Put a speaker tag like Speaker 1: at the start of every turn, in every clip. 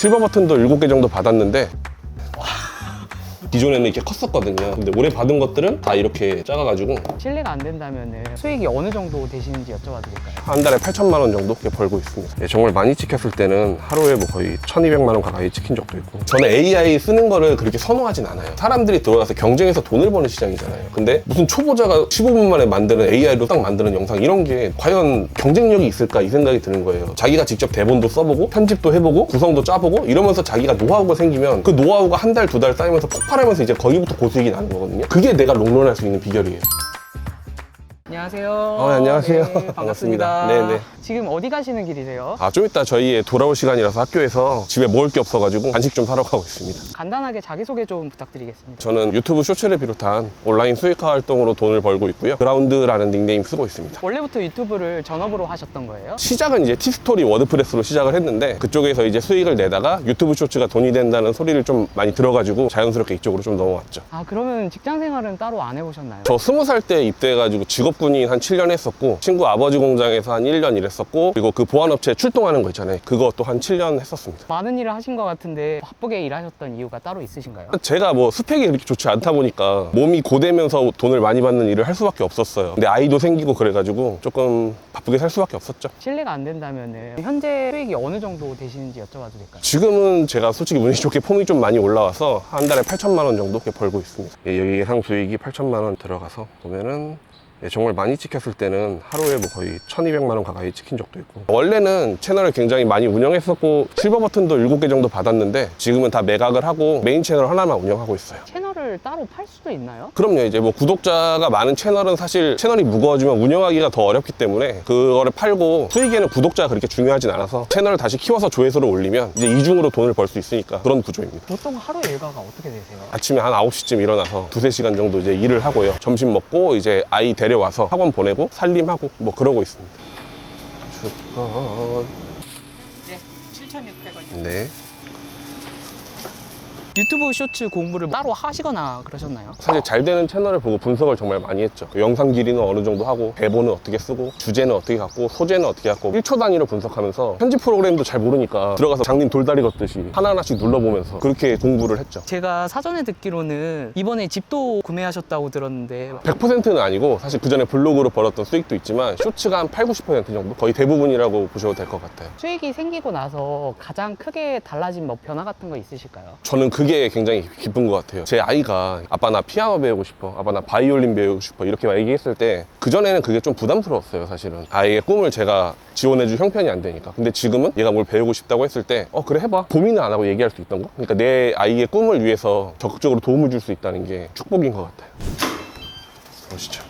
Speaker 1: 실버 버튼도 7개 정도 받았는데 기존에는 이렇게 컸었거든요. 근데 올해 받은 것들은 다 이렇게 작아가지고
Speaker 2: 실례가 안 된다면 수익이 어느 정도 되시는지 여쭤봐도 될까요?
Speaker 1: 한 달에 8천만 원 정도 이렇게 벌고 있습니다. 예, 정말 많이 찍혔을 때는 하루에 뭐 거의 1,200만 원 가까이 찍힌 적도 있고. 저는 AI 쓰는 거를 그렇게 선호하진 않아요. 사람들이 들어가서 경쟁해서 돈을 버는 시장이잖아요. 근데 무슨 초보자가 15분 만에 만드는 AI로 딱 만드는 영상 이런 게 과연 경쟁력이 있을까 이 생각이 드는 거예요. 자기가 직접 대본도 써보고 편집도 해보고 구성도 짜보고 이러면서 자기가 노하우가 생기면 그 노하우가 한 달, 2달 쌓이면서 폭발하면서 이제 거기부터 고수익이 나는 거거든요. 그게 내가 롱런할 수 있는 비결이에요.
Speaker 2: 안녕하세요.
Speaker 1: 안녕하세요.
Speaker 2: 네, 반갑습니다.
Speaker 1: 네네.
Speaker 2: 지금 어디 가시는 길이세요?
Speaker 1: 좀 이따 저희 돌아올 시간이라서 학교에서 집에 먹을 게 없어가지고 간식 좀 사러 가고 있습니다.
Speaker 2: 간단하게 자기소개 좀 부탁드리겠습니다.
Speaker 1: 저는 유튜브 쇼츠를 비롯한 온라인 수익화 활동으로 돈을 벌고 있고요. 그라운드라는 닉네임 쓰고 있습니다.
Speaker 2: 원래부터 유튜브를 전업으로 하셨던 거예요?
Speaker 1: 시작은 이제 티스토리 워드프레스로 시작을 했는데 그쪽에서 이제 수익을 내다가 유튜브 쇼츠가 돈이 된다는 소리를 좀 많이 들어가지고 자연스럽게 이쪽으로 좀 넘어왔죠.
Speaker 2: 그러면 직장 생활은 따로 안 해보셨나요?
Speaker 1: 저 20살 때 입대해가지고 직업군인 한 7년 했었고 친구 아버지 공장에서 한 1년 일했었고 그리고 그 보안업체 출동하는 거 있잖아요. 그것도 한 7년 했었습니다.
Speaker 2: 많은 일을 하신 것 같은데 바쁘게 일하셨던 이유가 따로 있으신가요?
Speaker 1: 제가 뭐 스펙이 그렇게 좋지 않다 보니까 몸이 고되면서 돈을 많이 받는 일을 할 수밖에 없었어요. 근데 아이도 생기고 그래가지고 조금 바쁘게 살 수밖에 없었죠.
Speaker 2: 실례가 안 된다면 현재 수익이 어느 정도 되시는지 여쭤봐도 될까요?
Speaker 1: 지금은 제가 솔직히 운이 좋게 폼이 좀 많이 올라와서 한 달에 8천만 원 정도 이렇게 벌고 있습니다. 여기 예상 수익이 8천만 원 들어가서 보면은 정말 많이 찍혔을 때는 하루에 뭐 거의 1,200만 원 가까이 찍힌 적도 있고. 원래는 채널을 굉장히 많이 운영했었고 실버 버튼도 7개 정도 받았는데 지금은 다 매각을 하고 메인 채널 하나만 운영하고 있어요.
Speaker 2: 채널을 따로 팔 수도 있나요?
Speaker 1: 그럼요. 이제 뭐 구독자가 많은 채널은 사실 채널이 무거워지면 운영하기가 더 어렵기 때문에 그거를 팔고 수익에는 구독자가 그렇게 중요하진 않아서 채널을 다시 키워서 조회수를 올리면 이제 이중으로 돈을 벌 수 있으니까 그런 구조입니다.
Speaker 2: 보통 하루 일과가 어떻게 되세요?
Speaker 1: 아침에 한 9시쯤 일어나서 2~3시간 정도 이제 일을 하고요. 점심 먹고 이제 아이 데려와서 학원 보내고 살림하고 뭐 그러고 있습니다.
Speaker 2: 네, 7,600원.
Speaker 1: 네.
Speaker 2: 유튜브 쇼츠 공부를 따로 하시거나 그러셨나요?
Speaker 1: 사실 잘 되는 채널을 보고 분석을 정말 많이 했죠. 그 영상 길이는 어느 정도 하고 대본은 어떻게 쓰고 주제는 어떻게 갖고 소재는 어떻게 갖고 1초 단위로 분석하면서 편집 프로그램도 잘 모르니까 들어가서 장님 돌다리 걷듯이 하나하나씩 눌러보면서 그렇게 공부를 했죠.
Speaker 2: 제가 사전에 듣기로는 이번에 집도 구매하셨다고 들었는데
Speaker 1: 100%는 아니고 사실 그 전에 블로그로 벌었던 수익도 있지만 쇼츠가 한 80~90% 정도? 거의 대부분이라고 보셔도 될 것 같아요.
Speaker 2: 수익이 생기고 나서 가장 크게 달라진 뭐 변화 같은 거 있으실까요?
Speaker 1: 저는 그게 굉장히 기쁜 것 같아요. 제 아이가 아빠 나 피아노 배우고 싶어, 아빠 나 바이올린 배우고 싶어 이렇게 막 얘기했을 때 그전에는 그게 좀 부담스러웠어요. 사실은 아이의 꿈을 제가 지원해줄 형편이 안 되니까. 근데 지금은 얘가 뭘 배우고 싶다고 했을 때 그래 해봐, 고민을 안 하고 얘기할 수 있던 거. 그러니까 내 아이의 꿈을 위해서 적극적으로 도움을 줄 수 있다는 게 축복인 것 같아요. 보시죠.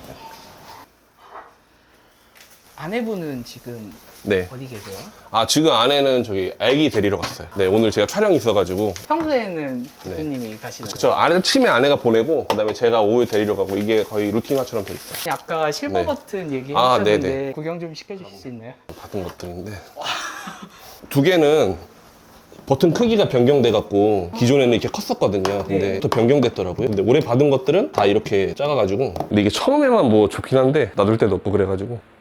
Speaker 2: 아내분은 지금
Speaker 1: 네.
Speaker 2: 어디 계세요?
Speaker 1: 지금 아내는 저기 아기 데리러 갔어요. 네, 오늘 제가 촬영이 있어가지고.
Speaker 2: 평소에는 대표님이 가시나요?
Speaker 1: 그쵸. 아침에 아내가 보내고 그다음에 제가 오후에 데리러 가고 이게 거의 루틴화처럼 돼 있어요.
Speaker 2: 아까 실버
Speaker 1: 네.
Speaker 2: 버튼 얘기하셨는데
Speaker 1: 네네.
Speaker 2: 구경 좀 시켜주실 수 있나요?
Speaker 1: 받은 것들인데 두 개는 버튼 크기가 변경돼 갖고 기존에는 이렇게 컸었거든요. 근데
Speaker 2: 네.
Speaker 1: 또 변경됐더라고요. 근데 올해 받은 것들은 다 이렇게 작아가지고. 근데 이게 처음에만 뭐 좋긴 한데 놔둘 데도 없고 그래가지고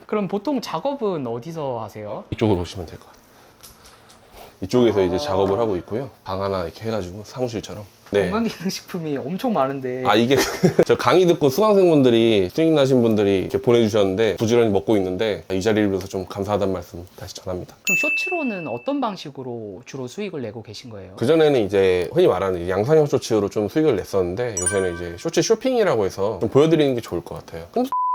Speaker 2: 그럼 보통 작업은 어디서 하세요?
Speaker 1: 이쪽으로 오시면 될 것 같아요. 이쪽에서 이제 작업을 하고 있고요. 방 하나 이렇게 해가지고 사무실처럼. 네.
Speaker 2: 건강기능식품이 엄청 많은데
Speaker 1: 이게 저 강의 듣고 수강생분들이 수익 나신 분들이 이렇게 보내주셨는데 부지런히 먹고 있는데 이 자리를 빌어서 좀 감사하다는 말씀 다시 전합니다.
Speaker 2: 그럼 쇼츠로는 어떤 방식으로 주로 수익을 내고 계신 거예요?
Speaker 1: 그전에는 이제 흔히 말하는 양산형 쇼츠로 좀 수익을 냈었는데 요새는 이제 쇼츠 쇼핑이라고 해서 좀 보여드리는 게 좋을 것 같아요.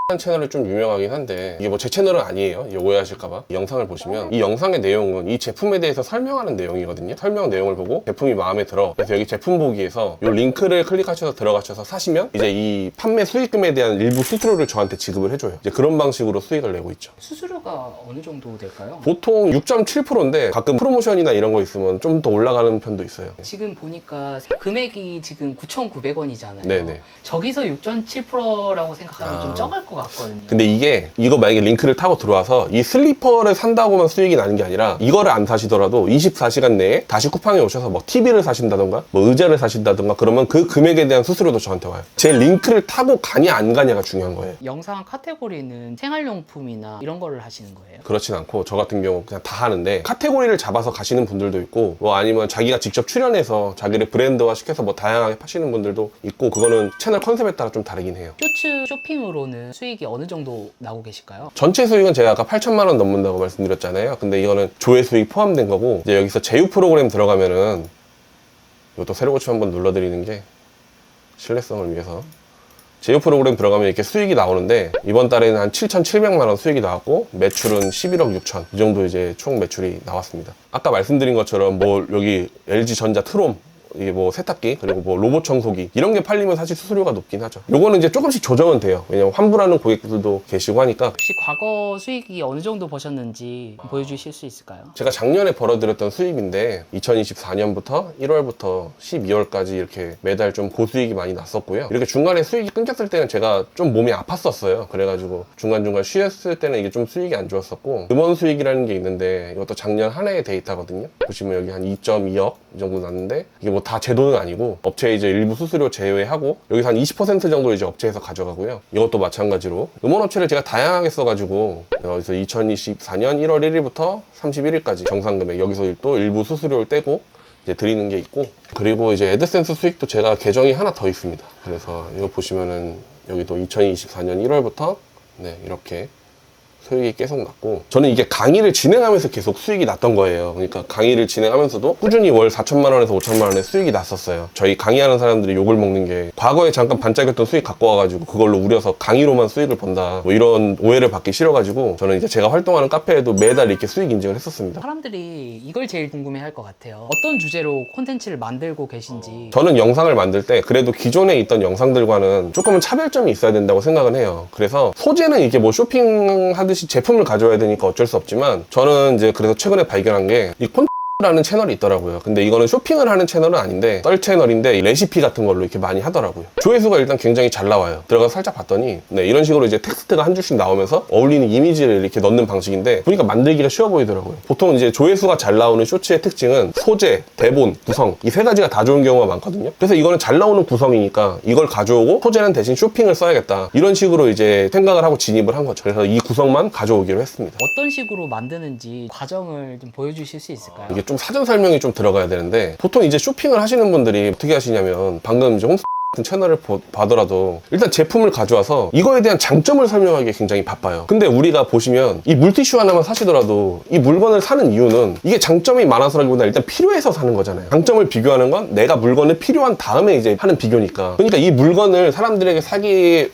Speaker 1: 한 채널이 좀 유명하긴 한데 이게 뭐 제 채널은 아니에요. 이게 오해하실까봐. 이 영상을 보시면 이 영상의 내용은 이 제품에 대해서 설명하는 내용이거든요. 설명 내용을 보고 제품이 마음에 들어. 그래서 여기 제품 보기에서 이 링크를 클릭하셔서 들어가셔서 사시면 이제 이 판매 수익금에 대한 일부 수수료를 저한테 지급을 해줘요. 이제 그런 방식으로 수익을 내고 있죠.
Speaker 2: 수수료가 어느 정도 될까요?
Speaker 1: 보통 6.7%인데 가끔 프로모션이나 이런 거 있으면 좀 더 올라가는 편도 있어요.
Speaker 2: 지금 보니까 금액이 지금 9,900원이잖아요.
Speaker 1: 네네.
Speaker 2: 저기서 6.7%라고 생각하면 좀 적을 것 것 같거든요.
Speaker 1: 근데 이거 만약에 링크를 타고 들어와서 이 슬리퍼를 산다고만 수익이 나는 게 아니라 이거를 안 사시더라도 24시간 내에 다시 쿠팡에 오셔서 뭐 TV를 사신다던가 뭐 의자를 사신다던가 그러면 그 금액에 대한 수수료도 저한테 와요. 제 링크를 타고 가냐 안 가냐가 중요한 거예요.
Speaker 2: 영상 카테고리는 생활용품이나 이런 거를 하시는 거예요?
Speaker 1: 그렇진 않고 저 같은 경우 그냥 다 하는데 카테고리를 잡아서 가시는 분들도 있고 뭐 아니면 자기가 직접 출연해서 자기를 브랜드화 시켜서 뭐 다양하게 파시는 분들도 있고 그거는 채널 컨셉에 따라 좀 다르긴 해요.
Speaker 2: 쇼츠 쇼핑으로는 수익이 어느 정도 나고 계실까요? 전체
Speaker 1: 전체 수익은 제가 아까 8천만 원 넘는다고 말씀드렸잖아요. 근데 이거는 조회 수익 포함된 거고 이제 여기서 제휴 프로그램 들어가면은 이것도 새로 고침 한번 눌러드리는 게 신뢰성을 위해서 제휴 프로그램 들어가면 이렇게 수익이 나오는데 이번 달에는 한 7,700만 원 수익이 나왔고 매출은 11억 6천 이 정도 이제 총 매출이 나왔습니다. 아까 말씀드린 것처럼 뭐 여기 LG전자 트롬 이게 뭐 세탁기 그리고 뭐 로봇 청소기 이런 게 팔리면 사실 수수료가 높긴 하죠. 요거는 이제 조금씩 조정은 돼요. 왜냐면 환불하는 고객들도 계시고 하니까.
Speaker 2: 혹시 과거 수익이 어느 정도 보셨는지 보여주실 수 있을까요?
Speaker 1: 제가 작년에 벌어들였던 수입인데 2024년부터 1월부터 12월까지 이렇게 매달 좀 고수익이 많이 났었고요. 이렇게 중간에 수익이 끊겼을 때는 제가 좀 몸이 아팠었어요. 그래가지고 중간중간 쉬었을 때는 이게 좀 수익이 안 좋았었고 음원 수익이라는 게 있는데 이것도 작년 한 해의 데이터거든요. 보시면 여기 한 2.2억 이 정도 났는데 이게 뭐 다 제 돈은 아니고 업체 이제 일부 수수료 제외하고 여기서 한 20% 정도 이제 업체에서 가져가고요. 이것도 마찬가지로 음원 업체를 제가 다양하게 써가지고 여기서 2024년 1월 1일부터 31일까지 정상금액 여기서 또 일부 수수료를 떼고 이제 드리는 게 있고 그리고 이제 애드센스 수익도 제가 계정이 하나 더 있습니다. 그래서 이거 보시면은 여기도 2024년 1월부터 네 이렇게 수익이 계속 났고 저는 이게 강의를 진행하면서 계속 수익이 났던 거예요. 그러니까 강의를 진행하면서도 꾸준히 월 4천만 원에서 5천만 원의 수익이 났었어요. 저희 강의하는 사람들이 욕을 먹는 게 과거에 잠깐 반짝였던 수익 갖고 와가지고 그걸로 우려서 강의로만 수익을 번다 뭐 이런 오해를 받기 싫어가지고 저는 이제 제가 활동하는 카페에도 매달 이렇게 수익 인증을 했었습니다.
Speaker 2: 사람들이 이걸 제일 궁금해 할 것 같아요. 어떤 주제로 콘텐츠를 만들고 계신지.
Speaker 1: 저는 영상을 만들 때 그래도 기존에 있던 영상들과는 조금은 차별점이 있어야 된다고 생각은 해요. 그래서 소재는 이렇게 뭐 쇼핑하듯이 제품을 가져와야 되니까 어쩔 수 없지만 저는 이제 그래서 최근에 발견한 게 이 라는 채널이 있더라고요. 근데 이거는 쇼핑을 하는 채널은 아닌데 썰 채널인데 레시피 같은 걸로 이렇게 많이 하더라고요. 조회수가 일단 굉장히 잘 나와요. 들어가서 살짝 봤더니 네, 이런 식으로 이제 텍스트가 한 줄씩 나오면서 어울리는 이미지를 이렇게 넣는 방식인데 보니까 만들기가 쉬워 보이더라고요. 보통 이제 조회수가 잘 나오는 쇼츠의 특징은 소재, 대본, 구성 이 세 가지가 다 좋은 경우가 많거든요. 그래서 이거는 잘 나오는 구성이니까 이걸 가져오고 소재는 대신 쇼핑을 써야겠다 이런 식으로 이제 생각을 하고 진입을 한 거죠. 그래서 이 구성만 가져오기로 했습니다.
Speaker 2: 어떤 식으로 만드는지 과정을 좀 보여주실 수 있을까요?
Speaker 1: 이게 좀 사전 설명이 좀 들어가야 되는데 보통 이제 쇼핑을 하시는 분들이 어떻게 하시냐면 방금 이제 홈 같은 채널을 봐더라도 일단 제품을 가져와서 이거에 대한 장점을 설명하기 굉장히 바빠요. 근데 우리가 보시면 이 물티슈 하나만 사시더라도 이 물건을 사는 이유는 이게 장점이 많아서라기보다 일단 필요해서 사는 거잖아요. 장점을 비교하는 건 내가 물건을 필요한 다음에 이제 하는 비교니까. 그러니까 이 물건을 사람들에게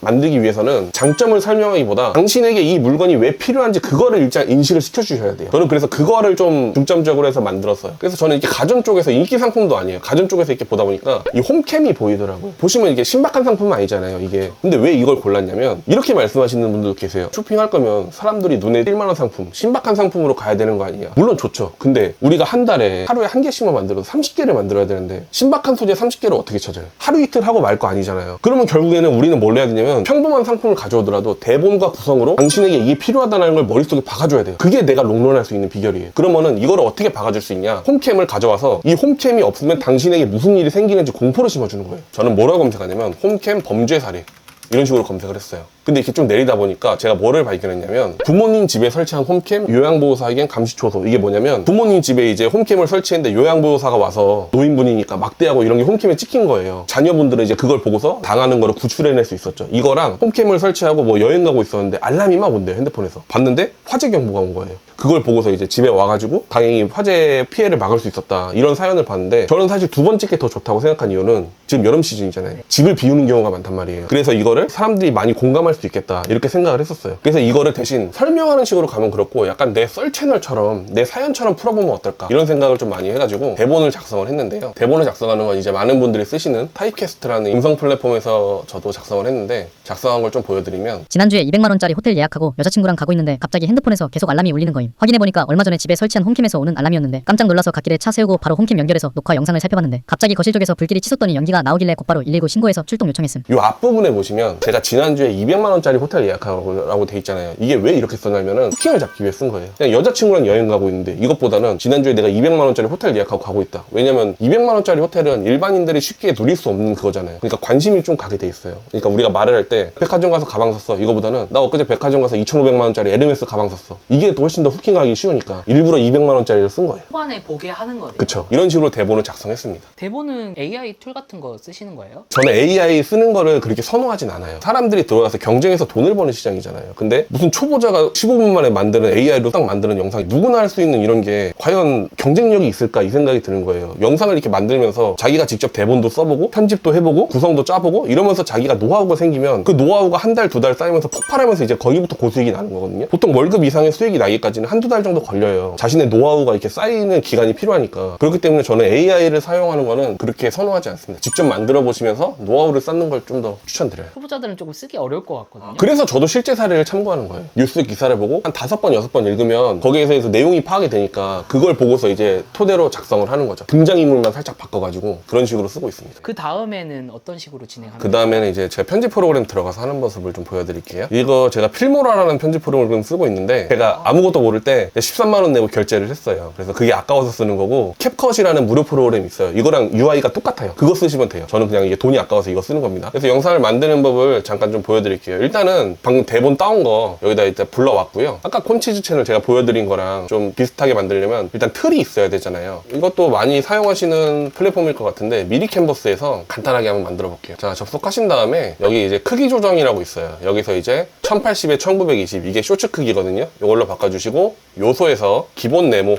Speaker 1: 만들기 위해서는 장점을 설명하기보다 당신에게 이 물건이 왜 필요한지 그거를 일단 인식을 시켜주셔야 돼요. 저는 그래서 그거를 좀 중점적으로 해서 만들었어요. 그래서 저는 이렇게 가전 쪽에서 인기 상품도 아니에요. 가전 쪽에서 이렇게 보다 보니까 이 홈캠이 보이더라고요. 보시면 이게 신박한 상품은 아니잖아요, 이게. 근데 왜 이걸 골랐냐면 이렇게 말씀하시는 분들도 계세요. 쇼핑할 거면 사람들이 눈에 1만 원 상품, 신박한 상품으로 가야 되는 거 아니냐. 물론 좋죠. 근데 우리가 한 달에 하루에 한 개씩만 만들어도 30개를 만들어야 되는데 신박한 소재 30개를 어떻게 찾아요? 하루 이틀 하고 말 거 아니잖아요. 그러면 결국에는 우리는 뭘 해야 되냐면 평범한 상품을 가져오더라도 대본과 구성으로 당신에게 이게 필요하다는 걸 머릿속에 박아줘야 돼요. 그게 내가 롱런할 수 있는 비결이에요. 그러면은 이거를 어떻게 박아줄 수 있냐? 홈캠을 가져와서 이 홈캠이 없으면 당신에게 무슨 일이 생기는지 공포를 심어주는 거예요. 저는 뭐라고 검색하냐면 홈캠 범죄 사례 이런 식으로 검색을 했어요. 근데 이렇게 좀 내리다 보니까 제가 뭐를 발견했냐면 부모님 집에 설치한 홈캠 요양보호사에겐 감시초소. 이게 뭐냐면 부모님 집에 이제 홈캠을 설치했는데 요양보호사가 와서 노인분이니까 막대하고 이런 게 홈캠에 찍힌 거예요. 자녀분들은 이제 그걸 보고서 당하는 거를 구출해낼 수 있었죠. 이거랑 홈캠을 설치하고 뭐 여행 가고 있었는데 알람이 막 온대요, 핸드폰에서. 봤는데 화재 경보가 온 거예요. 그걸 보고서 이제 집에 와가지고 다행히 화재 피해를 막을 수 있었다 이런 사연을 봤는데 저는 사실 두 번 찍게 더 좋다고 생각한 이유는 지금 여름 시즌이잖아요. 집을 비우는 경우가 많단 말이에요. 그래서 이거를 사람들이 많이 공감할 수 있겠다 이렇게 생각을 했었어요. 그래서 이거를 대신 설명하는 식으로 가면 그렇고 약간 내 썰 채널처럼 내 사연처럼 풀어보면 어떨까 이런 생각을 좀 많이 해가지고 대본을 작성을 했는데요. 대본을 작성하는 건 이제 많은 분들이 쓰시는 타입캐스트라는 음성 플랫폼에서 저도 작성을 했는데 작성한 걸 좀 보여드리면
Speaker 3: 지난주에 200만 원짜리 호텔 예약하고 여자친구랑 가고 있는데 갑자기 핸드폰에서 계속 알람이 울리는 거임. 확인해보니까 얼마 전에 집에 설치한 홈캠에서 오는 알람이었는데 깜짝 놀라서 갓길에 차 세우고 바로 홈캠 연결해서 녹화 영상을 살펴봤는데 갑자기 거실 쪽에서 불길이 치솟더니 연기가 나오길래 곧바로 119 신고해서 출동 요청했음.
Speaker 1: 이 앞부분에 보시면 제가 지난주에 200만 200만 원짜리 호텔 예약하라고 돼 있잖아요. 이게 왜 이렇게 써냐면은 후킹을 잡기 위해 쓴 거예요. 그냥 여자친구랑 여행 가고 있는데 이것보다는 지난주에 내가 200만 원짜리 호텔 예약하고 가고 있다. 왜냐면 200만 원짜리 호텔은 일반인들이 쉽게 누릴 수 없는 그거잖아요. 그러니까 관심이 좀 가게 돼 있어요. 그러니까 우리가 말을 할 때 백화점 가서 가방 샀어. 이거보다는 나 엊그제 백화점 가서 2,500만 원짜리 에르메스 가방 샀어. 이게 훨씬 더 후킹하기 쉬우니까 일부러 200만 원짜리를 쓴 거예요.
Speaker 2: 초반에 보게 하는 거네요.
Speaker 1: 그쵸. 이런 식으로 대본을 작성했습니다.
Speaker 2: 대본은 AI 툴 같은 거 쓰시는 거예요?
Speaker 1: 저는 AI 쓰는 거를 그렇게 선호하진 않아요. 사람들이 들어와서 경쟁해서 돈을 버는 시장이잖아요. 근데 무슨 초보자가 15분 만에 만드는 AI로 딱 만드는 영상이 누구나 할 수 있는 이런 게 과연 경쟁력이 있을까 이 생각이 드는 거예요. 영상을 이렇게 만들면서 자기가 직접 대본도 써보고 편집도 해보고 구성도 짜보고 이러면서 자기가 노하우가 생기면 그 노하우가 한 달, 두 달 쌓이면서 폭발하면서 이제 거기부터 고수익이 나는 거거든요. 보통 월급 이상의 수익이 나기까지는 한두 달 정도 걸려요. 자신의 노하우가 이렇게 쌓이는 기간이 필요하니까. 그렇기 때문에 저는 AI를 사용하는 거는 그렇게 선호하지 않습니다. 직접 만들어 보시면서 노하우를 쌓는 걸 좀 더 추천드려요.
Speaker 2: 초보자들은 조금 쓰기 어려울 것 같거든요.
Speaker 1: 그래서 저도 실제 사례를 참고하는 거예요. 뉴스 기사를 보고 한 5번, 6번 읽으면 거기에서 내용이 파악이 되니까 그걸 보고서 이제 토대로 작성을 하는 거죠. 등장인물만 살짝 바꿔가지고 그런 식으로 쓰고 있습니다.
Speaker 2: 그 다음에는 어떤 식으로 진행합니까?
Speaker 1: 그 다음에는 이제 제가 편집 프로그램 들어가서 하는 모습을 좀 보여드릴게요. 이거 제가 필모라라는 편집 프로그램 쓰고 있는데 제가 아무것도 모를 때 13만 원 내고 결제를 했어요. 그래서 그게 아까워서 쓰는 거고 캡컷이라는 무료 프로그램이 있어요. 이거랑 UI가 똑같아요. 그거 쓰시면 돼요. 저는 그냥 이게 돈이 아까워서 이거 쓰는 겁니다. 그래서 영상을 만드는 법을 잠깐 좀 보여드릴게요. 일단은 방금 대본 따온 거 여기다 일단 불러왔고요. 아까 콘치즈 채널 제가 보여드린 거랑 좀 비슷하게 만들려면 일단 틀이 있어야 되잖아요. 이것도 많이 사용하시는 플랫폼일 것 같은데 미리 캔버스에서 간단하게 한번 만들어 볼게요. 자, 접속하신 다음에 여기 이제 크기 조정이라고 있어요. 여기서 이제 1080에 1920 이게 쇼츠 크기거든요. 이걸로 바꿔주시고 요소에서 기본 네모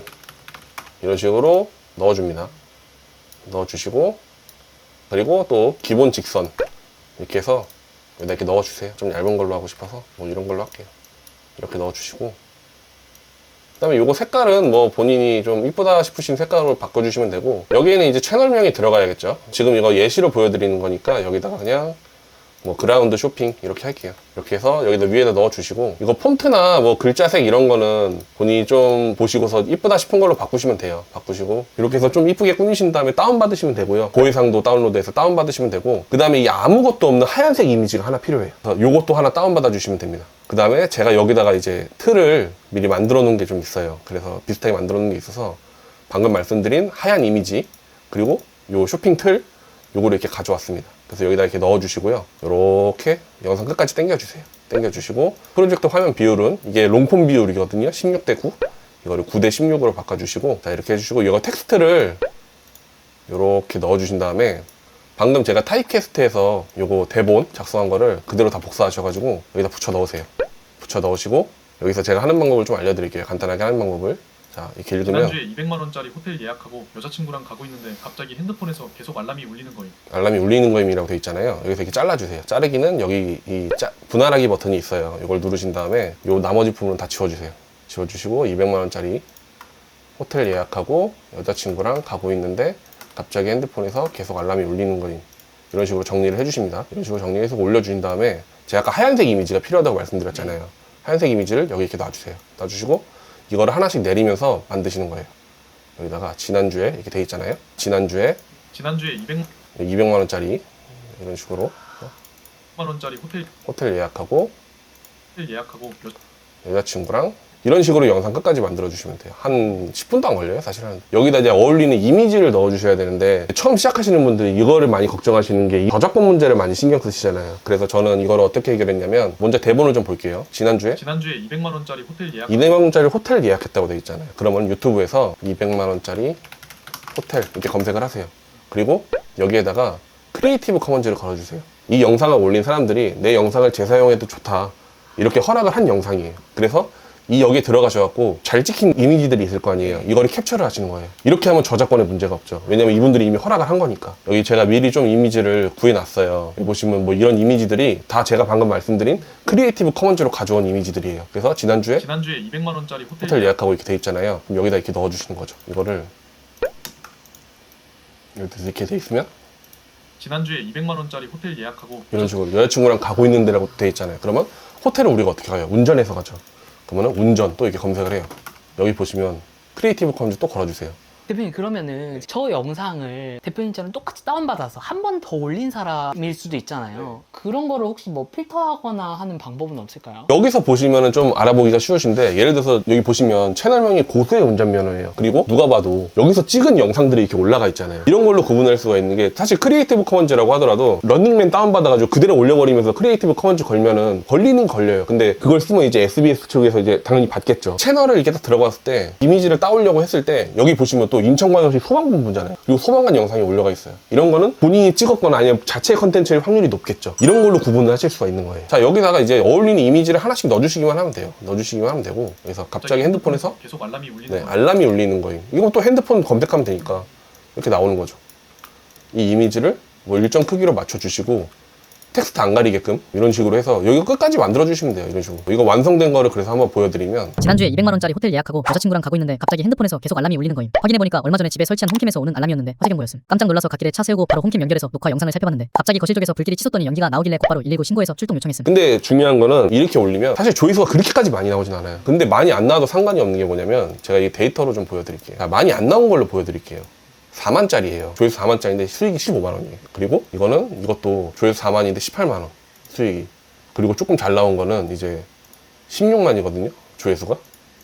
Speaker 1: 이런 식으로 넣어줍니다. 넣어주시고 그리고 또 기본 직선 이렇게 해서 여기다 이렇게 넣어주세요. 좀 얇은 걸로 하고 싶어서 뭐 이런 걸로 할게요. 이렇게 넣어주시고 그 다음에 요거 색깔은 뭐 본인이 좀 이쁘다 싶으신 색깔로 바꿔주시면 되고 여기에는 이제 채널명이 들어가야겠죠. 지금 이거 예시로 보여드리는 거니까 여기다가 그냥 뭐 그라운드 쇼핑 이렇게 할게요. 이렇게 해서 여기다 위에다 넣어주시고 이거 폰트나 뭐 글자색 이런 거는 본인이 좀 보시고서 이쁘다 싶은 걸로 바꾸시면 돼요. 바꾸시고 이렇게 해서 좀 이쁘게 꾸미신 다음에 다운받으시면 되고요. 고해상도 다운로드해서 다운받으시면 되고 그 다음에 이 아무것도 없는 하얀색 이미지가 하나 필요해요. 그래서 요것도 하나 다운받아 주시면 됩니다. 그 다음에 제가 여기다가 이제 틀을 미리 만들어 놓은 게 좀 있어요. 그래서 비슷하게 만들어 놓은 게 있어서 방금 말씀드린 하얀 이미지 그리고 요 쇼핑 틀 요거를 이렇게 가져왔습니다. 그래서 여기다 이렇게 넣어주시고요. 이렇게 영상 끝까지 당겨주세요. 당겨주시고 프로젝트 화면 비율은 이게 롱폼 비율이거든요. 16대 9 이거를 9대 16으로 바꿔주시고 자 이렇게 해주시고 이거 텍스트를 이렇게 넣어주신 다음에 방금 제가 타입캐스트에서 요거 대본 작성한 거를 그대로 다 복사하셔가지고 여기다 붙여 넣으세요. 붙여 넣으시고 여기서 제가 하는 방법을 좀 알려드릴게요. 간단하게 하는 방법을. 자 이렇게 읽으면
Speaker 4: 지난주에 200만 원짜리 호텔 예약하고 여자친구랑 가고 있는데 갑자기 핸드폰에서 계속 알람이 울리는 거예요.
Speaker 1: 알람이 울리는 거임이라고 되어 있잖아요. 여기서 이렇게 잘라주세요. 자르기는 여기 이 분할하기 버튼이 있어요. 이걸 누르신 다음에 요 나머지 부분은 다 지워주세요. 지워주시고 200만 원짜리 호텔 예약하고 여자친구랑 가고 있는데 갑자기 핸드폰에서 계속 알람이 울리는 거임. 이런 식으로 정리를 해주십니다. 이런 식으로 정리해서 올려주신 다음에 제가 아까 하얀색 이미지가 필요하다고 말씀드렸잖아요. 하얀색 이미지를 여기 이렇게 놔주세요. 놔주시고 이거를 하나씩 내리면서 만드시는 거예요. 여기다가 지난주에 이렇게 돼 있잖아요. 지난주에 200만 원짜리 이런 식으로
Speaker 4: 200만 원짜리
Speaker 1: 호텔 예약하고
Speaker 4: 예약하고
Speaker 1: 여자친구랑 이런 식으로 영상 끝까지 만들어 주시면 돼요. 한 10분도 안 걸려요, 사실은. 여기다 이제 어울리는 이미지를 넣어 주셔야 되는데 처음 시작하시는 분들이 이거를 많이 걱정하시는 게 이 저작권 문제를 많이 신경 쓰시잖아요. 그래서 저는 이거를 어떻게 해결했냐면 먼저 대본을 좀 볼게요. 지난주에
Speaker 4: 200만 원짜리 호텔 예약
Speaker 1: 200만 원짜리 호텔 예약했다고 돼 있잖아요. 그러면 유튜브에서 200만 원짜리 호텔 이렇게 검색을 하세요. 그리고 여기에다가 크리에이티브 커먼즈를 걸어주세요. 이 영상을 올린 사람들이 내 영상을 재사용해도 좋다 이렇게 허락을 한 영상이에요. 그래서 이 여기에 들어가셔갖고 잘 찍힌 이미지들이 있을 거 아니에요. 이거를 캡처를 하시는 거예요. 이렇게 하면 저작권에 문제가 없죠. 왜냐면 이분들이 이미 허락을 한 거니까. 여기 제가 미리 좀 이미지를 구해놨어요. 여기 보시면 뭐 이런 이미지들이 다 제가 방금 말씀드린 크리에이티브 커먼즈로 가져온 이미지들이에요. 그래서 지난주에
Speaker 4: 200만 원짜리
Speaker 1: 호텔 예약하고 이렇게 돼 있잖아요. 그럼 여기다 이렇게 넣어주시는 거죠. 이거를 이렇게 돼 있으면
Speaker 4: 지난주에 200만 원짜리 호텔 예약하고
Speaker 1: 이런 식으로 여자친구랑 가고 있는 데라고 돼 있잖아요. 그러면 호텔을 우리가 어떻게 가요? 운전해서 가죠. 그러면 운전 또 이렇게 검색을 해요. 여기 보시면 크리에이티브 커먼즈 또 걸어주세요.
Speaker 2: 대표님 그러면은 저 영상을 대표님처럼 똑같이 다운받아서 한 번 더 올린 사람일 수도 있잖아요. 그런 거를 혹시 뭐 필터하거나 하는 방법은 없을까요?
Speaker 1: 여기서 보시면은 좀 알아보기가 쉬우신데, 예를 들어서 여기 보시면 채널명이 고수의 운전면허예요. 그리고 누가 봐도 여기서 찍은 영상들이 이렇게 올라가 있잖아요. 이런 걸로 구분할 수가 있는 게, 사실 크리에이티브 커먼즈라고 하더라도 런닝맨 다운받아가지고 그대로 올려버리면서 크리에이티브 커먼즈 걸면은 걸리는 걸려요. 근데 그걸 쓰면 이제 SBS 측에서 이제 당연히 받겠죠. 채널을 이렇게 딱 들어갔을 때 이미지를 따오려고 했을 때 여기 보시면 또 인천광역시 소방본부잖아요. 그리고 소방관 영상이 올라가 있어요. 이런 거는 본인이 찍었거나 아니면 자체 컨텐츠일 확률이 높겠죠. 이런 걸로 구분을 하실 수가 있는 거예요. 자, 여기다가 이제 어울리는 이미지를 하나씩 넣어주시기만 하면 돼요. 넣어주시기만 하면 되고, 그래서 갑자기 핸드폰에서
Speaker 4: 계속 알람이 울리는
Speaker 1: 네,
Speaker 4: 거예요.
Speaker 1: 알람이 울리는 거예요. 이건 또 핸드폰 검색하면 되니까 이렇게 나오는 거죠. 이 이미지를 뭐 일정 크기로 맞춰주시고, 텍스트 안 가리게끔 이런 식으로 해서 여기 끝까지 만들어주시면 돼요. 이런 식으로. 이거 완성된 거를 그래서 한번 보여드리면,
Speaker 3: 지난주에 200만원짜리 호텔 예약하고 여자친구랑 가고 있는데 갑자기 핸드폰에서 계속 알람이 울리는 거임. 확인해보니까 얼마 전에 집에 설치한 홈캠에서 오는 알람이었는데 화재 경보였음. 깜짝 놀라서 갓길에 차 세우고 바로 홈캠 연결해서 녹화 영상을 살펴봤는데 갑자기 거실 쪽에서 불길이 치솟더니 연기가 나오길래 곧바로 119 신고해서 출동 요청했음.
Speaker 1: 근데 중요한 거는 이렇게 올리면 사실 조회수가 그렇게까지 많이 나오진 않아요. 근데 많이 안 나와도 상관이 없는 게 뭐냐면, 제가 이 데이터로 좀 보여드릴게요. 많이 안 나온 걸로 보여드릴게요. 4만짜리예요. 조회수 4만짜리인데 수익이 15만원이에요. 그리고 이것도 조회수 4만인데 18만원 수익이. 그리고 조금 잘 나온 거는 이제 16만이거든요. 조회수가.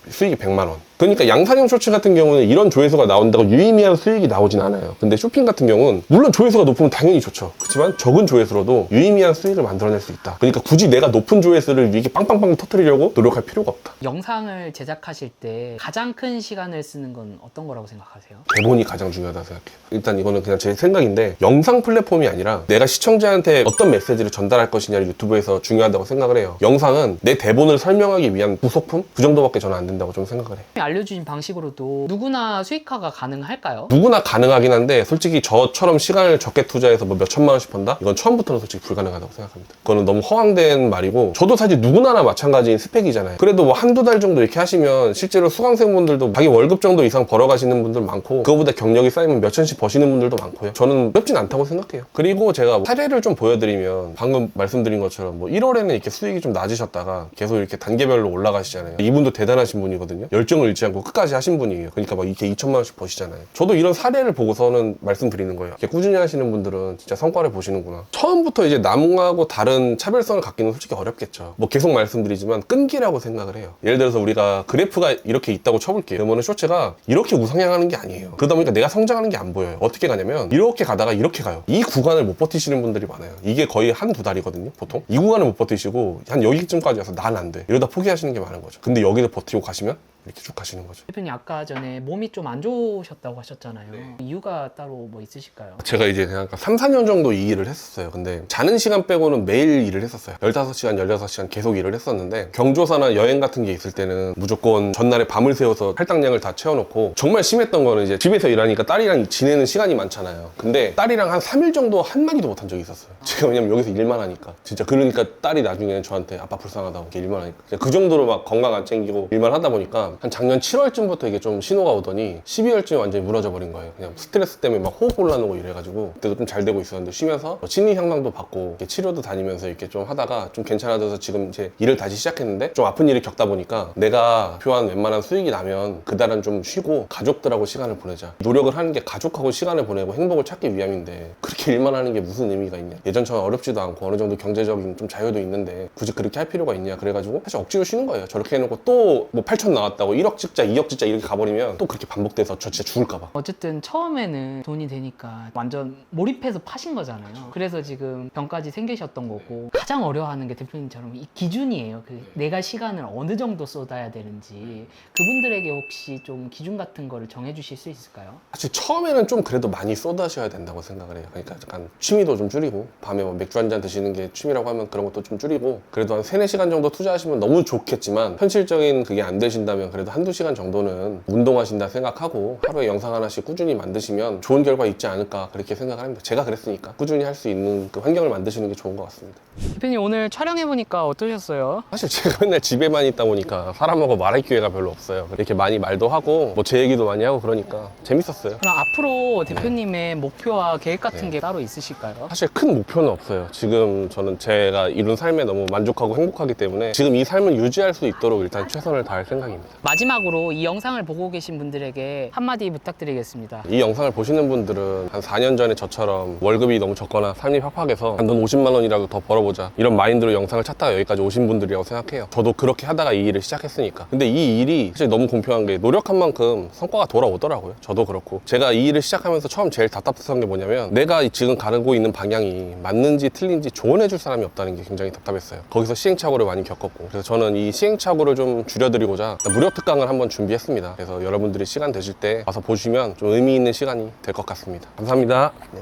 Speaker 1: 수익이 100만원. 그러니까 양산형 쇼츠 같은 경우는 이런 조회수가 나온다고 유의미한 수익이 나오진 않아요. 근데 쇼핑 같은 경우는 물론 조회수가 높으면 당연히 좋죠. 그렇지만 적은 조회수로도 유의미한 수익을 만들어낼 수 있다. 그러니까 굳이 내가 높은 조회수를 이렇게 빵빵빵 터뜨리려고 노력할 필요가 없다.
Speaker 2: 영상을 제작하실 때 가장 큰 시간을 쓰는 건 어떤 거라고 생각하세요?
Speaker 1: 대본이 가장 중요하다고 생각해요. 일단 이거는 그냥 제 생각인데, 영상 플랫폼이 아니라 내가 시청자한테 어떤 메시지를 전달할 것이냐를 유튜브에서 중요하다고 생각을 해요. 영상은 내 대본을 설명하기 위한 부속품? 그 정도밖에 저는 안 된다고 좀 생각을 해요.
Speaker 2: 알려주신 방식으로도 누구나 수익화가 가능할까요?
Speaker 1: 누구나 가능하긴 한데, 솔직히 저처럼 시간을 적게 투자해서 뭐 몇 천만 원씩 번다? 이건 처음부터는 솔직히 불가능하다고 생각합니다. 그거는 너무 허황된 말이고, 저도 사실 누구나나 마찬가지인 스펙이잖아요. 그래도 뭐 한두 달 정도 이렇게 하시면 실제로 수강생분들도 자기 월급 정도 이상 벌어가시는 분들 많고, 그거보다 경력이 쌓이면 몇 천씩 버시는 분들도 많고요. 저는 어렵진 않다고 생각해요. 그리고 제가 사례를 좀 보여드리면, 방금 말씀드린 것처럼 뭐 1월에는 이렇게 수익이 좀 낮으셨다가 계속 이렇게 단계별로 올라가시잖아요. 이분도 대단하신 분이거든요. 열정을 잃지 않고 끝까지 하신 분이에요. 그러니까 막 이렇게 2천만 원씩 버시잖아요. 저도 이런 사례를 보고서는 말씀드리는 거예요. 이렇게 꾸준히 하시는 분들은 진짜 성과를 보시는구나. 처음부터 이제 남하고 다른 차별성을 갖기는 솔직히 어렵겠죠. 뭐 계속 말씀드리지만 끈기라고 생각을 해요. 예를 들어서 우리가 그래프가 이렇게 있다고 쳐볼게요. 그러면 쇼츠가 이렇게 우상향하는 게 아니에요. 그러다 보니까 내가 성장하는 게 안 보여요. 어떻게 가냐면 이렇게 가다가 이렇게 가요. 이 구간을 못 버티시는 분들이 많아요. 이게 거의 한두 달이거든요, 보통. 이 구간을 못 버티시고 한 여기쯤까지 와서 난 안 돼, 이러다 포기하시는 게 많은 거죠. 근데 여기서 버티고 가시면 이렇게 쭉 가시는 거죠.
Speaker 2: 대표님 아까 전에 몸이 좀 안 좋으셨다고 하셨잖아요. 이유가 따로 뭐 있으실까요?
Speaker 1: 제가 이제 그냥 3, 4년 정도 이 일을 했었어요. 근데 자는 시간 빼고는 매일 일을 했었어요. 15시간, 16시간 계속 일을 했었는데, 경조사나 여행 같은 게 있을 때는 무조건 전날에 밤을 새워서 할당량을 다 채워놓고, 정말 심했던 거는 이제 집에서 일하니까 딸이랑 지내는 시간이 많잖아요. 근데 딸이랑 한 3일 정도 한마디도 못한 적이 있었어요. 제가 왜냐면 여기서 일만 하니까. 진짜 그러니까 딸이 나중에는 저한테 아빠 불쌍하다고 이렇게 일만 하니까. 그 정도로 막 건강 안 챙기고 일만 하다 보니까 한 작년 7월쯤부터 이게 좀 신호가 오더니 12월쯤에 완전히 무너져 버린 거예요. 그냥 스트레스 때문에 막 호흡 곤란하고 이래가지고, 그때도 좀 잘 되고 있었는데 쉬면서 심리 향상도 받고 이렇게 치료도 다니면서 이렇게 좀 하다가 좀 괜찮아져서 지금 이제 일을 다시 시작했는데, 좀 아픈 일을 겪다 보니까 내가 표한 웬만한 수익이 나면 그달은 좀 쉬고 가족들하고 시간을 보내자. 노력을 하는 게 가족하고 시간을 보내고 행복을 찾기 위함인데, 그렇게 일만 하는 게 무슨 의미가 있냐. 예전처럼 어렵지도 않고 어느 정도 경제적인 좀 자유도 있는데 굳이 그렇게 할 필요가 있냐. 그래가지고 사실 억지로 쉬는 거예요. 저렇게 해놓고 또 뭐 8천 나왔다고 1억 찍자 2억 찍자 이렇게 가버리면 또 그렇게 반복돼서 저 진짜 죽을까봐.
Speaker 2: 어쨌든 처음에는 돈이 되니까 완전 몰입해서 파신 거잖아요. 그래서 지금 병까지 생기셨던 거고, 가장 어려워하는 게 대표님처럼 이 기준이에요. 내가 시간을 어느 정도 쏟아야 되는지, 그분들에게 혹시 좀 기준 같은 거를 정해주실 수 있을까요?
Speaker 1: 사실 처음에는 좀 그래도 많이 쏟아셔야 된다고 생각을 해요. 그러니까 약간 취미도 좀 줄이고, 밤에 뭐 맥주 한 잔 드시는 게 취미라고 하면 그런 것도 좀 줄이고, 그래도 한 3, 4시간 정도 투자하시면 너무 좋겠지만, 현실적인 그게 안 되신다면 그래도 한두 시간 정도는 운동하신다 생각하고 하루에 영상 하나씩 꾸준히 만드시면 좋은 결과 있지 않을까, 그렇게 생각을 합니다. 제가 그랬으니까 꾸준히 할 수 있는 그 환경을 만드시는 게 좋은 것 같습니다.
Speaker 2: 대표님 오늘 촬영해보니까 어떠셨어요?
Speaker 1: 사실 제가 맨날 집에만 있다 보니까 사람하고 말할 기회가 별로 없어요. 이렇게 많이 말도 하고 뭐 제 얘기도 많이 하고 그러니까 재밌었어요.
Speaker 2: 그럼 앞으로 대표님의 목표와 계획 같은 게 따로 있으실까요?
Speaker 1: 사실 큰 목표는 없어요. 지금 저는 제가 이룬 삶에 너무 만족하고 행복하기 때문에 지금 이 삶을 유지할 수 있도록 일단 최선을 다할 생각입니다.
Speaker 2: 마지막으로 이 영상을 보고 계신 분들에게 한마디 부탁드리겠습니다.
Speaker 1: 이 영상을 보시는 분들은 한 4년 전에 저처럼 월급이 너무 적거나 삶이 팍팍해서 한 돈 50만 원이라도 더 벌어보자 이런 마인드로 영상을 찾다가 여기까지 오신 분들이라고 생각해요. 저도 그렇게 하다가 이 일을 시작했으니까. 근데 이 일이 사실 너무 공평한 게 노력한 만큼 성과가 돌아오더라고요. 저도 그렇고. 제가 이 일을 시작하면서 처음 제일 답답했던 게 뭐냐면 내가 지금 가고 있는 방향이 맞는지 틀린지 조언해줄 사람이 없다는 게 굉장히 답답했어요. 거기서 시행착오를 많이 겪었고, 그래서 저는 이 시행착오를 좀 줄여드리고자 무료 특강을 한번 준비했습니다. 그래서 여러분들이 시간 되실 때 와서 보시면 좀 의미 있는 시간이 될 것 같습니다. 감사합니다. 네.